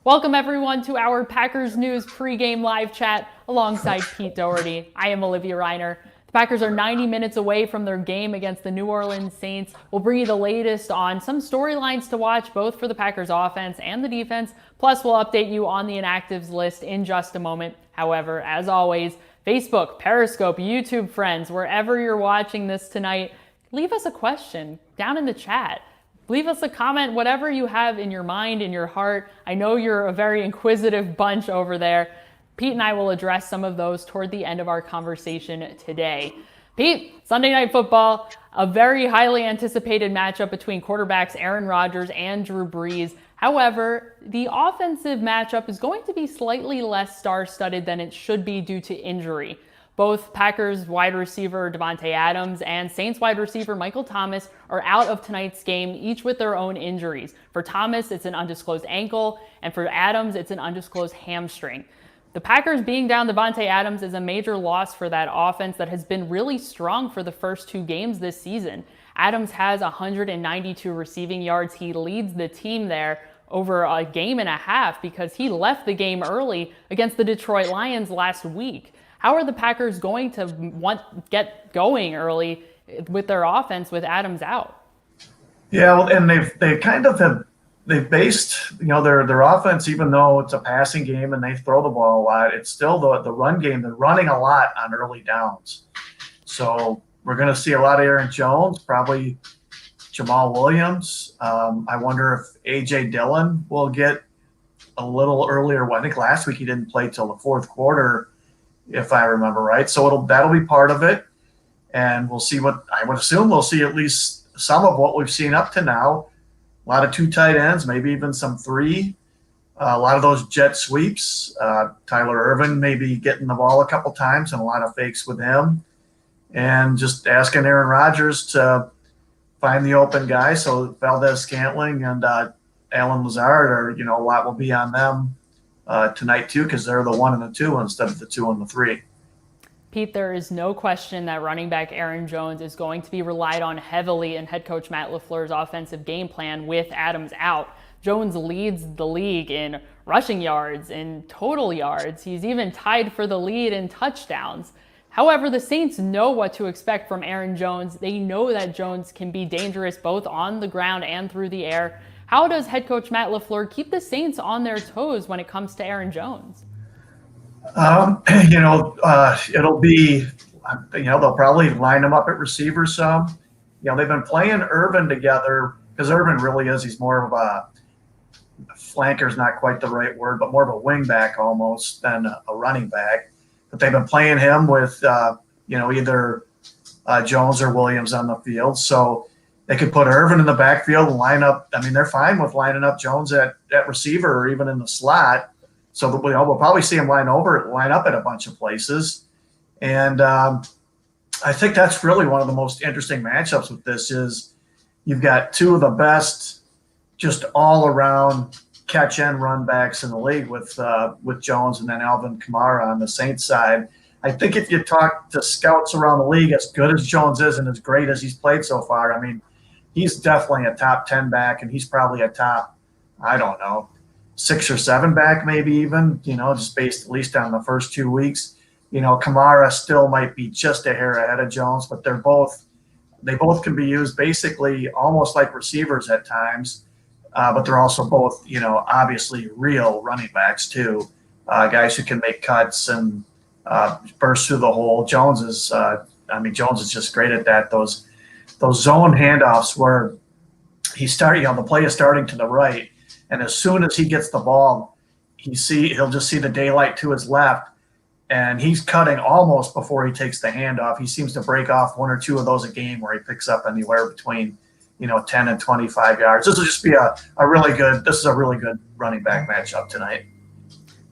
Welcome everyone to our Packers News pregame live chat alongside Pete Dougherty. I am Olivia Reiner. The Packers are 90 minutes away from their game against the New Orleans Saints. We'll bring you the latest on some storylines to watch both for the Packers offense and the defense. Plus, we'll update you on the inactives list in just a moment. However, as always, Facebook, Periscope, YouTube friends, wherever you're watching this tonight, leave us a question down in the chat. Leave us a comment, whatever you have in your mind, in your heart. I know you're a very inquisitive bunch over there. Pete and I will address some of those toward the end of our conversation today. Pete, Sunday Night Football, a very highly anticipated matchup between quarterbacks Aaron Rodgers and Drew Brees. However, the offensive matchup is going to be slightly less star-studded than it should be due to injury. Both Packers wide receiver Davante Adams and Saints wide receiver Michael Thomas are out of tonight's game, each with their own injuries. For Thomas, it's an undisclosed ankle, and for Adams, it's an undisclosed hamstring. The Packers being down Davante Adams is a major loss for that offense that has been really strong for the first two games this season. Adams has 192 receiving yards. He leads the team there over a game and a half because he left the game early against the Detroit Lions last week. How are the Packers going to get going early with their offense with Adams out? Yeah, well, and they've based their offense, even though it's a passing game and they throw the ball a lot, it's still the run game. They're running a lot on early downs, so we're going to see a lot of Aaron Jones, probably Jamal Williams. I wonder if AJ Dillon will get a little earlier. Well, I think last week he didn't play till the fourth quarter, if I remember right. So that'll be part of it, and we'll see what I would assume we'll see at least some of what we've seen up to now. A lot of two tight ends, maybe even some three. A lot of those jet sweeps. Tyler Ervin maybe getting the ball a couple times and a lot of fakes with him, and just asking Aaron Rodgers to find the open guy. So Valdez-Scantling and Allen Lazard are, a lot will be on them tonight too, because they're the 1 and the 2 instead of the 2 and the 3. Pete, there is no question that running back Aaron Jones is going to be relied on heavily in head coach Matt LaFleur's offensive game plan with Adams out. Jones leads the league in rushing yards, in total yards. He's even tied for the lead in touchdowns. However, the Saints know what to expect from Aaron Jones. They know that Jones can be dangerous both on the ground and through the air. How does head coach Matt LaFleur keep the Saints on their toes when it comes to Aaron Jones? It'll be, they'll probably line him up at receiver some. They've been playing Ervin together because Ervin really is, he's more of a flanker's not quite the right word, but more of a wing back almost than a running back. But they've been playing him with, either Jones or Williams on the field. So they could put Ervin in the backfield and line up. I mean, they're fine with lining up Jones at receiver or even in the slot. So we'll probably see him line up at a bunch of places. And I think that's really one of the most interesting matchups with this is you've got two of the best just all-around catch and run backs in the league with Jones and then Alvin Kamara on the Saints side. I think if you talk to scouts around the league, as good as Jones is and as great as he's played so far, I mean, he's definitely a top 10 back, and he's probably a top, 6 or 7 back, maybe even, just based at least on the first 2 weeks. Kamara still might be just a hair ahead of Jones, but they both can be used basically almost like receivers at times. But they're also both, obviously real running backs too, guys who can make cuts and burst through the hole. Jones is just great at that. Those zone handoffs where the play is starting to the right, and as soon as he gets the ball, he'll just see the daylight to his left, and he's cutting almost before he takes the handoff. He seems to break off 1 or 2 of those a game where he picks up anywhere between 10 and 25 yards. This will just be a really good running back matchup tonight.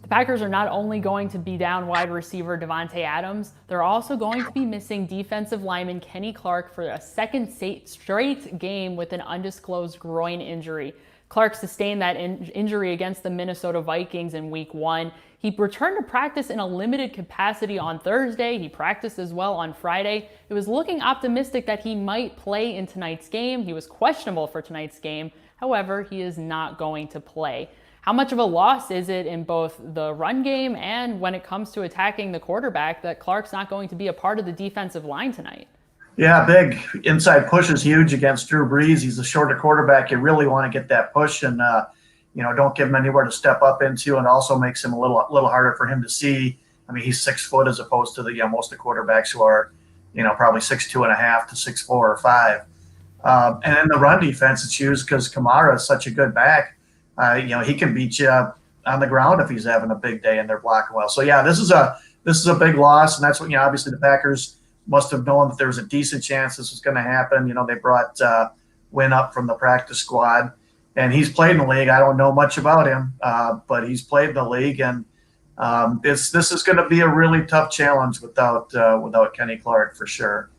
The Packers are not only going to be down wide receiver Davante Adams, they're also going to be missing defensive lineman Kenny Clark for a second straight game with an undisclosed groin injury. Clark sustained that injury against the Minnesota Vikings in Week 1. He returned to practice in a limited capacity on Thursday. He practiced as well on Friday. It was looking optimistic that he might play in tonight's game. He was questionable for tonight's game. However, he is not going to play. How much of a loss is it in both the run game and when it comes to attacking the quarterback that Clark's not going to be a part of the defensive line tonight? Yeah, big inside push is huge against Drew Brees. He's a shorter quarterback. You really want to get that push and, don't give him anywhere to step up into, and also makes him a little harder for him to see. I mean, he's 6 foot as opposed to the most of the quarterbacks who are, probably 6'2.5" to 6'4" or 5. And in the run defense, it's used because Kamara is such a good back. He can beat you on the ground if he's having a big day and they're blocking well. So yeah, this is a big loss, and that's what obviously the Packers must have known that there was a decent chance this was going to happen. They brought Wynn up from the practice squad, and he's played in the league. I don't know much about him, but he's played in the league, and this is going to be a really tough challenge without Kenny Clark for sure.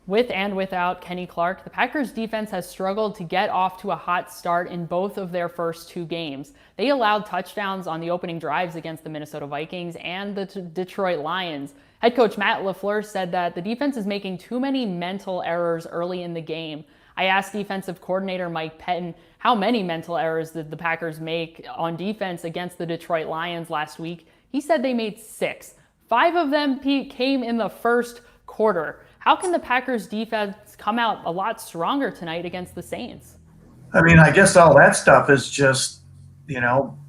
With and without Kenny Clark, the Packers defense has struggled to get off to a hot start in both of their first 2 games. They allowed touchdowns on the opening drives against the Minnesota Vikings and the Detroit Lions. Head coach Matt LaFleur said that the defense is making too many mental errors early in the game. I asked defensive coordinator Mike Pettin how many mental errors did the Packers make on defense against the Detroit Lions last week. He said they made 6. 5 of them came in the first quarter. How can the Packers defense come out a lot stronger tonight against the Saints? I mean, I guess all that stuff is just,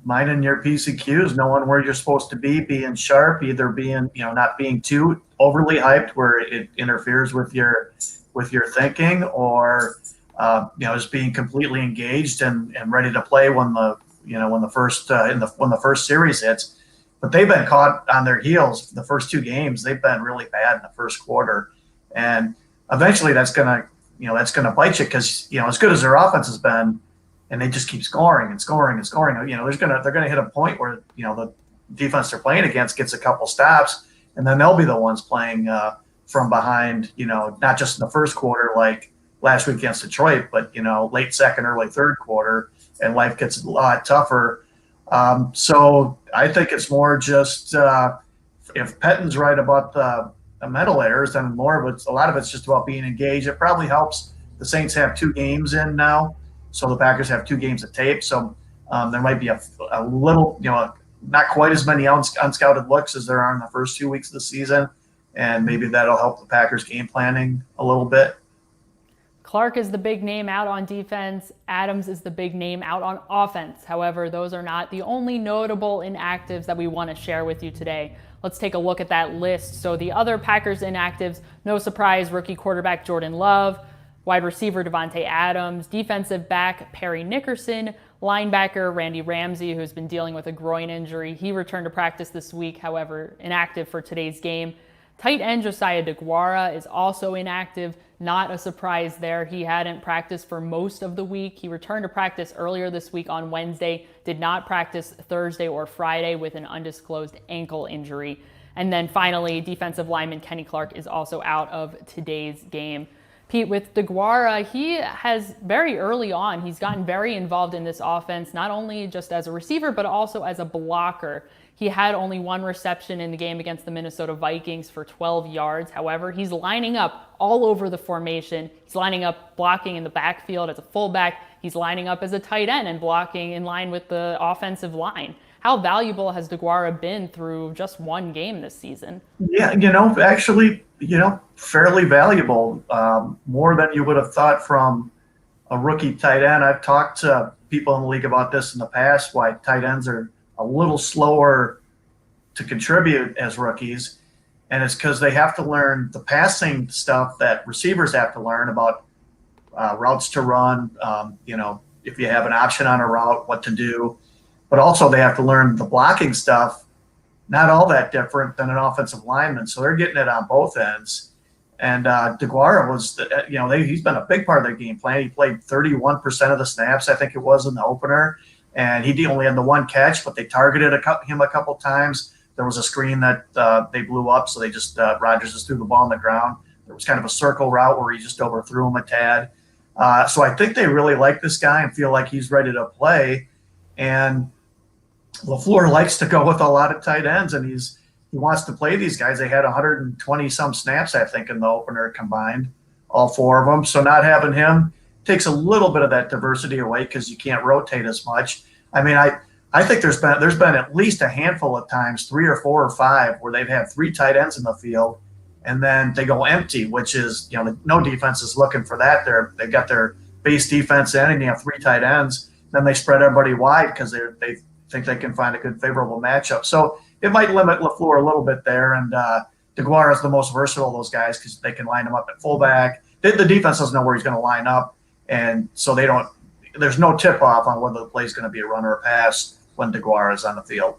minding your P's and Q's, knowing where you're supposed to be, being sharp, either being, not being too overly hyped where it interferes with your thinking, or, just being completely engaged and ready to play when the first series hits. But they've been caught on their heels the first 2 games. They've been really bad in the first quarter. And eventually that's going to bite you because, as good as their offense has been, and they just keep scoring and scoring and scoring, they're going to hit a point where, the defense they're playing against gets a couple stops, and then they'll be the ones playing from behind, not just in the first quarter like last week against Detroit, but, late second, early third quarter, and life gets a lot tougher. So I think it's more just if Pettin's right about the mental errors, then a lot of it's just about being engaged. It probably helps the Saints have 2 games in now, so the Packers have 2 games of tape. So there might be a little, not quite as many unscouted looks as there are in the first 2 weeks of the season, and maybe that'll help the Packers game planning a little bit. Clark is the big name out on defense. Adams is the big name out on offense. However, those are not the only notable inactives that we want to share with you today. Let's take a look at that list. So the other Packers inactives, no surprise, rookie quarterback Jordan Love, wide receiver Devontae Adams, defensive back Perry Nickerson, linebacker Randy Ramsey, who's been dealing with a groin injury. He returned to practice this week, however, inactive for today's game. Tight end Josiah DeGuara is also inactive. Not a surprise there. He hadn't practiced for most of the week. He returned to practice earlier this week on Wednesday, did not practice Thursday or Friday with an undisclosed ankle injury. And then finally, defensive lineman Kenny Clark is also out of today's game. Pete, with DeGuara, he has very early on, he's gotten very involved in this offense, not only just as a receiver, but also as a blocker. He had only 1 reception in the game against the Minnesota Vikings for 12 yards. However, he's lining up all over the formation. He's lining up blocking in the backfield as a fullback. He's lining up as a tight end and blocking in line with the offensive line. How valuable has DeGuara been through just 1 game this season? Yeah, actually, fairly valuable, more than you would have thought from a rookie tight end. I've talked to people in the league about this in the past, why tight ends are a little slower to contribute as rookies. And it's because they have to learn the passing stuff that receivers have to learn about routes to run, if you have an option on a route, what to do. But also they have to learn the blocking stuff, not all that different than an offensive lineman. So they're getting it on both ends. And DeGuara was, he's been a big part of their game plan. He played 31% of the snaps, I think it was, in the opener. And he only had the 1 catch, but they targeted him a couple times. There was a screen that they blew up, so they just Rodgers just threw the ball on the ground. There was kind of a circle route where he just overthrew him a tad. So I think they really like this guy and feel like he's ready to play. And LaFleur likes to go with a lot of tight ends, and he wants to play these guys. They had 120-some snaps, I think, in the opener combined, all 4 of them. So not having him takes a little bit of that diversity away because you can't rotate as much. I mean, I think there's been at least a handful of times, 3 or 4 or 5, where they've had 3 tight ends in the field, and then they go empty, which is, no defense is looking for that. They've got their base defense in, and you have 3 tight ends. Then they spread everybody wide because they think they can find a good favorable matchup. So it might limit LaFleur a little bit there, and DeGuara is the most versatile of those guys because they can line him up at fullback. The defense doesn't know where he's going to line up, and so there's no tip-off on whether the play is going to be a run or a pass when DeGuara is on the field.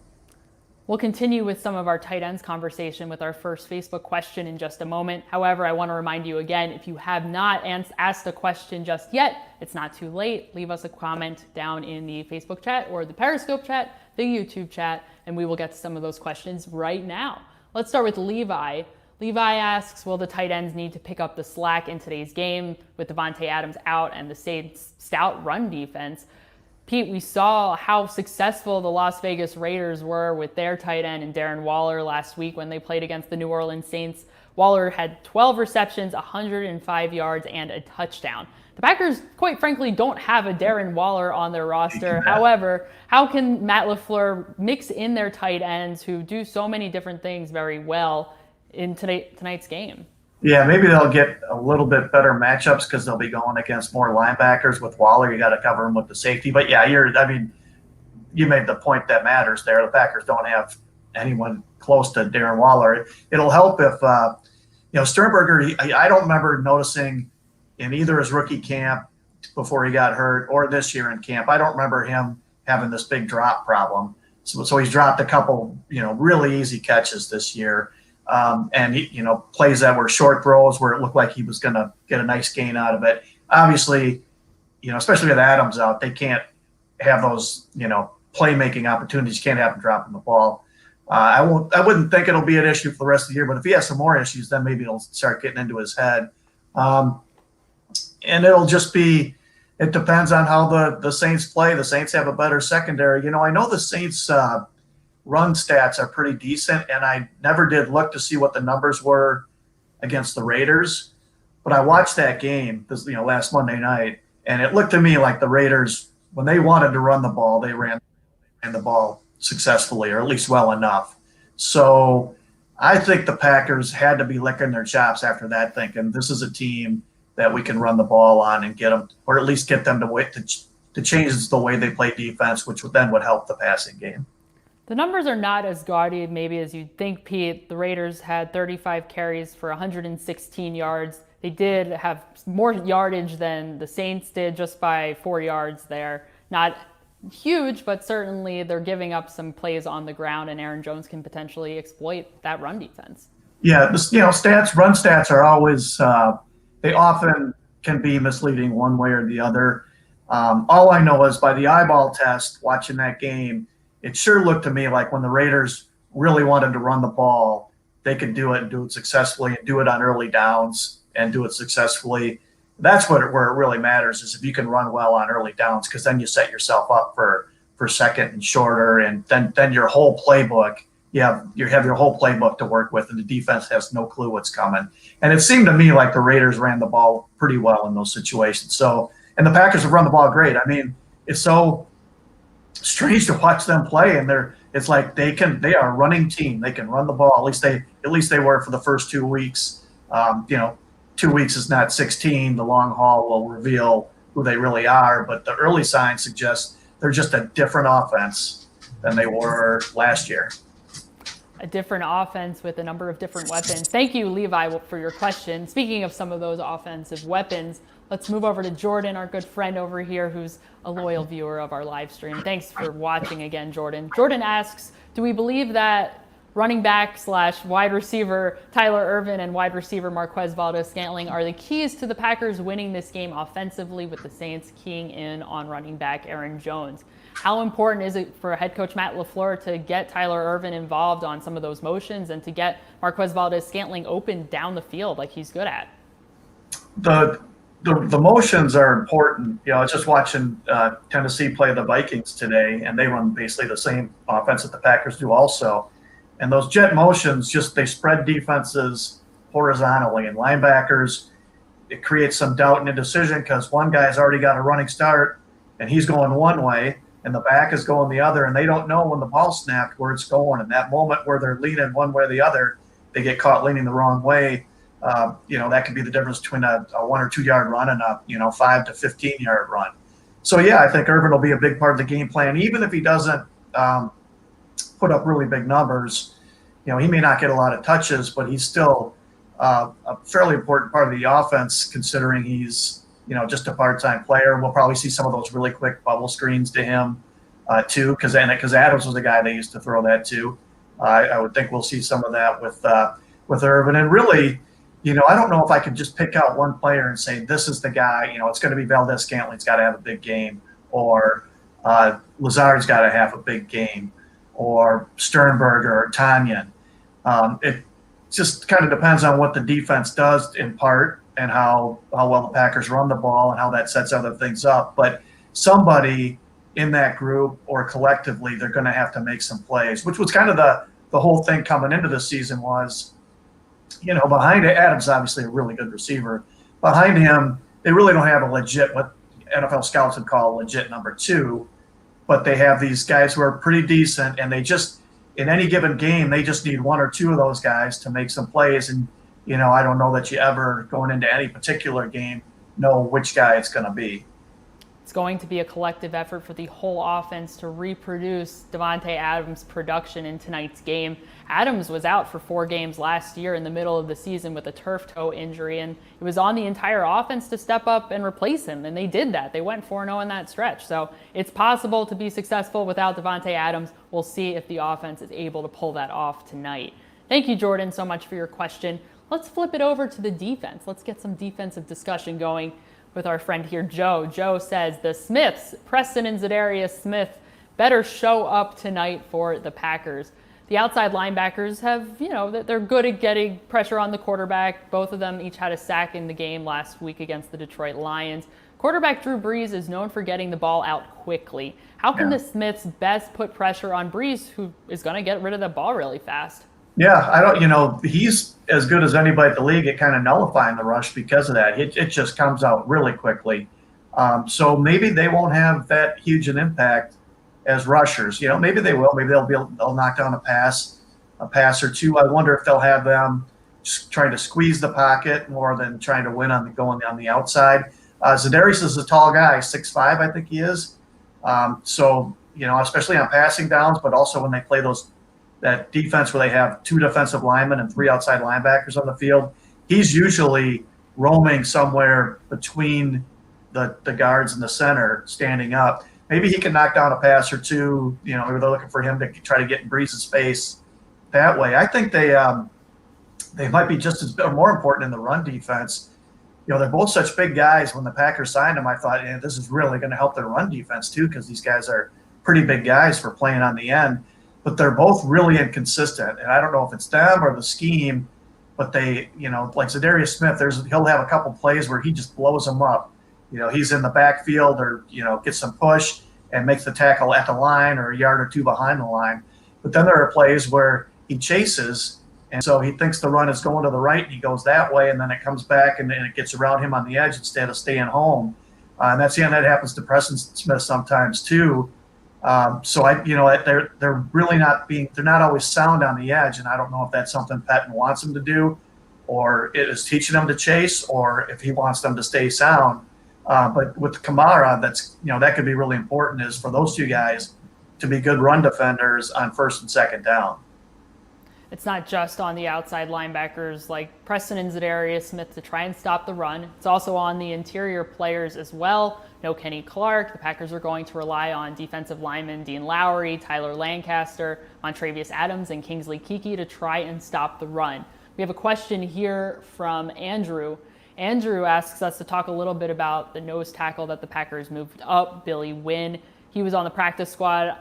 We'll continue with some of our tight ends conversation with our first Facebook question in just a moment. However, I want to remind you again, if you have not asked a question just yet, it's not too late. Leave us a comment down in the Facebook chat or the Periscope chat, the YouTube chat, and we will get to some of those questions right now. Let's start with Levi. Levi asks, will the tight ends need to pick up the slack in today's game with Devontae Adams out and the Saints' stout run defense? Pete, we saw how successful the Las Vegas Raiders were with their tight end and Darren Waller last week when they played against the New Orleans Saints. Waller had 12 receptions, 105 yards, and a touchdown. The Packers, quite frankly, don't have a Darren Waller on their roster. However, how can Matt LaFleur mix in their tight ends who do so many different things very well in tonight's game? Yeah, maybe they'll get a little bit better matchups because they'll be going against more linebackers. With Waller, you got to cover him with the safety. But yeah, you made the point that matters there. The Packers don't have anyone close to Darren Waller. It'll help if Sternberger. I don't remember noticing in either his rookie camp before he got hurt or this year in camp. I don't remember him having this big drop problem. So he's dropped a couple really easy catches this year. And he, plays that were short throws where it looked like he was going to get a nice gain out of it. Obviously, especially with Adams out, they can't have those, playmaking opportunities. You can't have him dropping the ball. I wouldn't think it'll be an issue for the rest of the year, but if he has some more issues, then maybe it'll start getting into his head. And it'll just be, it depends on how the Saints play. The Saints have a better secondary. I know the Saints, run stats are pretty decent, and I never did look to see what the numbers were against the Raiders, but I watched that game this last Monday night, and it looked to me like the Raiders, when they wanted to run the ball, they ran the ball successfully, or at least well enough. So I think the Packers had to be licking their chops after that, thinking this is a team that we can run the ball on and get them, or at least get them to change the way they play defense, which would help the passing game. The numbers are not as gaudy maybe as you'd think, Pete. The Raiders had 35 carries for 116 yards. They did have more yardage than the Saints did, just by 4 yards there. Not huge, but certainly they're giving up some plays on the ground, and Aaron Jones can potentially exploit that run defense. Yeah, run stats are always, they often can be misleading one way or the other. All I know is by the eyeball test, watching that game, it sure looked to me like when the Raiders really wanted to run the ball, they could do it and do it successfully and do it on early downs and do it successfully. That's where it really matters, is if you can run well on early downs, because then you set yourself up for second and shorter, and then your whole playbook, you have your whole playbook to work with, and the defense has no clue what's coming. And it seemed to me like the Raiders ran the ball pretty well in those situations. So, and the Packers have run the ball great. I mean, it's so strange to watch them play, and it's like they are a running team. They can run the ball. At least they were for the first 2 weeks. 2 weeks is not 16. The long haul will reveal who they really are, but the early signs suggest they're just a different offense than they were last year. A different offense with a number of different weapons. Thank you, Levi, for your question. Speaking of some of those offensive weapons, let's move over to Jordan, our good friend over here, who's a loyal viewer of our live stream. Thanks for watching again, Jordan. Jordan asks, do we believe that running back / wide receiver Tyler Ervin and wide receiver Marquez Valdes-Scantling are the keys to the Packers winning this game offensively, with the Saints keying in on running back Aaron Jones? How important is it for head coach Matt LaFleur to get Tyler Ervin involved on some of those motions and to get Marquez Valdes-Scantling open down the field like he's good at? The motions are important. I was just watching Tennessee play the Vikings today, and they run basically the same offense that the Packers do also. And those jet motions, they spread defenses horizontally, and linebackers, it creates some doubt and indecision because one guy's already got a running start and he's going one way, and the back is going the other, and they don't know when the ball snapped where it's going. And that moment where they're leaning one way or the other, they get caught leaning the wrong way. That could be the difference between a 1 or 2 yard run and a 5 to 15 yard run. So yeah, I think Ervin will be a big part of the game plan, even if he doesn't put up really big numbers. He may not get a lot of touches, but he's still a fairly important part of the offense, considering he's just a part-time player. We'll probably see some of those really quick bubble screens to him too, because Adams was the guy they used to throw that to. I would think we'll see some of that with Ervin. And really, I don't know if I could just pick out one player and say this is the guy. It's going to be Valdez-Scantling's got to have a big game, or Lazard's got to have a big game, or Sternberger or Tanyan. It just kind of depends on what the defense does in part, and how well the Packers run the ball and how that sets other things up. But somebody in that group or collectively, they're going to have to make some plays, which was kind of the whole thing coming into the season was, behind Adams, obviously a really good receiver. Behind him, they really don't have a legit, what NFL scouts would call a legit number 2, but they have these guys who are pretty decent, and they just, in any given game, they just need 1 or 2 of those guys to make some plays. And I don't know that you ever, going into any particular game, know which guy it's going to be. It's going to be a collective effort for the whole offense to reproduce Davante Adams' production in tonight's game. Adams was out for 4 games last year in the middle of the season with a turf toe injury, and it was on the entire offense to step up and replace him, and they did that. They went 4-0 in that stretch. So it's possible to be successful without Davante Adams. We'll see if the offense is able to pull that off tonight. Thank you, Jordan, so much for your question. Let's flip it over to the defense. Let's get some defensive discussion going with our friend here, Joe. Joe says the Smiths, Preston and Zadarius Smith, better show up tonight for the Packers. The outside linebackers have, they're good at getting pressure on the quarterback. Both of them each had a sack in the game last week against the Detroit Lions. Quarterback Drew Brees is known for getting the ball out quickly. How can the Smiths best put pressure on Brees, who is going to get rid of the ball really fast? Yeah, he's as good as anybody in the league at kind of nullifying the rush because of that. It just comes out really quickly. So maybe they won't have that huge an impact as rushers. Maybe they will. Maybe they'll knock down a pass or two. I wonder if they'll have them just trying to squeeze the pocket more than trying to win going on the outside. Zadarius is a tall guy, 6'5", I think he is. So especially on passing downs, but also when they play that defense where they have 2 defensive linemen and 3 outside linebackers on the field, he's usually roaming somewhere between the guards and the center, standing up. Maybe he can knock down a pass or two. Maybe they're looking for him to try to get in Breeze's face that way. I think they might be just as or more important in the run defense. They're both such big guys. When the Packers signed them, I thought, this is really going to help their run defense too, because these guys are pretty big guys for playing on the end. But they're both really inconsistent, and I don't know if it's them or the scheme, but they, like Zadarius Smith, he'll have a couple plays where he just blows them up. He's in the backfield or, gets some push and makes the tackle at the line or a yard or 2 behind the line. But then there are plays where he chases, and so he thinks the run is going to the right, and he goes that way, and then it comes back and it gets around him on the edge instead of staying home. And that happens to Preston Smith sometimes too. So they're really they're not always sound on the edge, and I don't know if that's something Pettine wants them to do, or it is teaching them to chase, or if he wants them to stay sound. But with Kamara, that could be really important, is for those 2 guys to be good run defenders on 1st and 2nd down. It's not just on the outside linebackers like Preston and Zadarius Smith to try and stop the run. It's also on the interior players as well. No Kenny Clark. The Packers are going to rely on defensive linemen Dean Lowry, Tyler Lancaster, Montravius Adams, and Kingsley Keke to try and stop the run. We have a question here from Andrew. Andrew asks us to talk a little bit about the nose tackle that the Packers moved up, Billy Wynn. He was on the practice squad.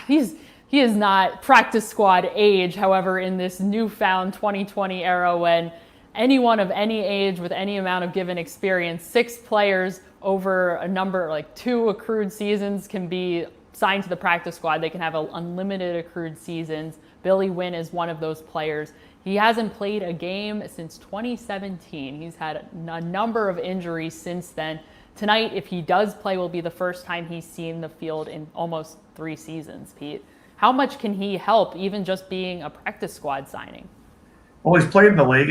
He is not practice squad age. However, in this newfound 2020 era, when anyone of any age with any amount of given experience, 6 players over a number like 2 accrued seasons can be signed to the practice squad. They can have unlimited accrued seasons. Billy Wynn is one of those players. He hasn't played a game since 2017. He's had a number of injuries since then. Tonight, if he does play, will be the first time he's seen the field in almost 3 seasons, Pete. How much can he help, even just being a practice squad signing? Well, he's played in the league.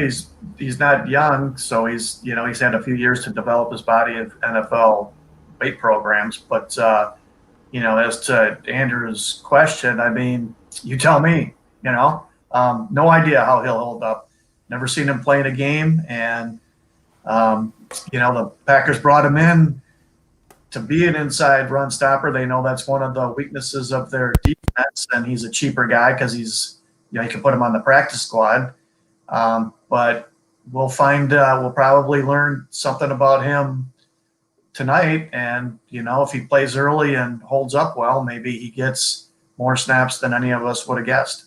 He's not young, so he's had a few years to develop his body in NFL weight programs. But as to Andrew's question, I mean, you tell me. No idea how he'll hold up. Never seen him play in a game, and the Packers brought him in to be an inside run stopper. They know that's one of the weaknesses of their defense, and he's a cheaper guy because he can put him on the practice squad. But we'll probably learn something about him tonight. And, if he plays early and holds up well, maybe he gets more snaps than any of us would have guessed.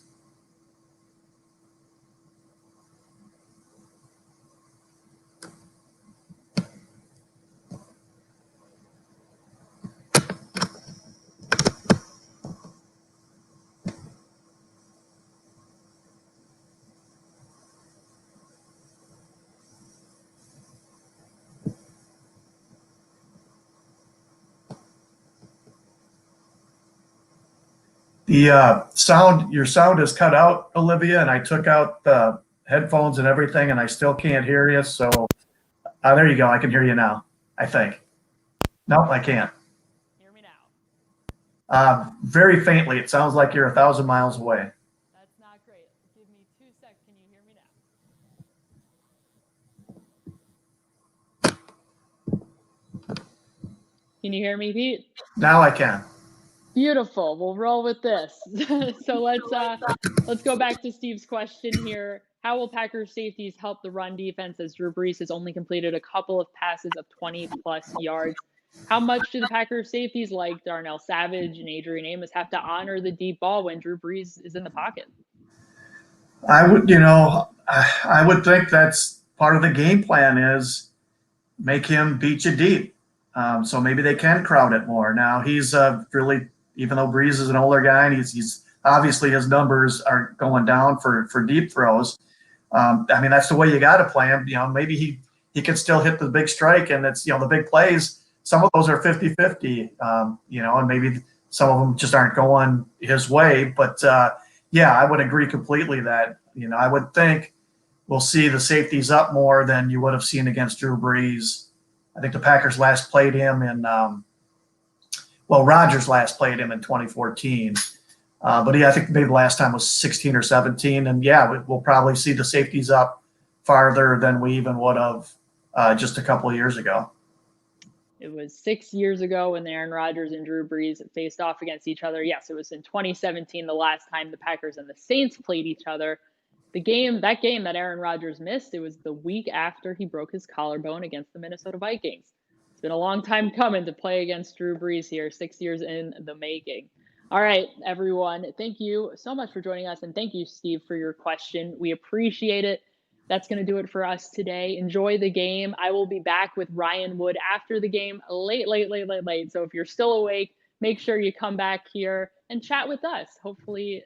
Your sound is cut out, Olivia, and I took out the headphones and everything, and I still can't hear you. So there you go. I can hear you now, I think. Nope, I can't. Hear me now. Very faintly. It sounds like you're 1,000 miles away. That's not great. Give me 2 seconds. Can you hear me now? Can you hear me, Pete? Now I can. Beautiful. We'll roll with this. So let's go back to Steve's question here. How will Packers safeties help the run defense as Drew Brees has only completed a couple of passes of 20-plus yards? How much do the Packers safeties like Darnell Savage and Adrian Amos have to honor the deep ball when Drew Brees is in the pocket? I would think that's part of the game plan is make him beat you deep. So maybe they can crowd it more. Now he's really, even though Brees is an older guy, and he's obviously his numbers are going down for deep throws. That's the way you got to play him. Maybe he can still hit the big strike, and it's the big plays. Some of those are 50-50, and maybe some of them just aren't going his way. But I would agree completely that I would think we'll see the safeties up more than you would have seen against Drew Brees. I think the Packers last played him in Rodgers last played him in 2014. I think maybe the last time was 16 or 17. And we'll probably see the safeties up farther than we even would have just a couple of years ago. It was 6 years ago when Aaron Rodgers and Drew Brees faced off against each other. Yes, it was in 2017, the last time the Packers and the Saints played each other. That game that Aaron Rodgers missed, it was the week after he broke his collarbone against the Minnesota Vikings. It's been a long time coming to play against Drew Brees here, 6 years in the making. All right, everyone. Thank you so much for joining us. And thank you, Steve, for your question. We appreciate it. That's going to do it for us today. Enjoy the game. I will be back with Ryan Wood after the game late. So if you're still awake, make sure you come back here and chat with us. Hopefully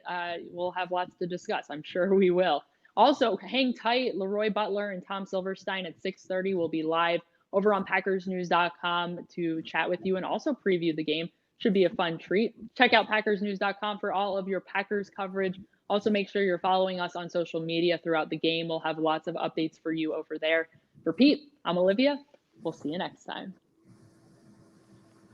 we'll have lots to discuss. I'm sure we will. Also, hang tight. Leroy Butler and Tom Silverstein at 6:30 will be live over on PackersNews.com to chat with you and also preview the game. Should be a fun treat. Check out PackersNews.com for all of your Packers coverage. Also, make sure you're following us on social media throughout the game. We'll have lots of updates for you over there. For Pete, I'm Olivia. We'll see you next time.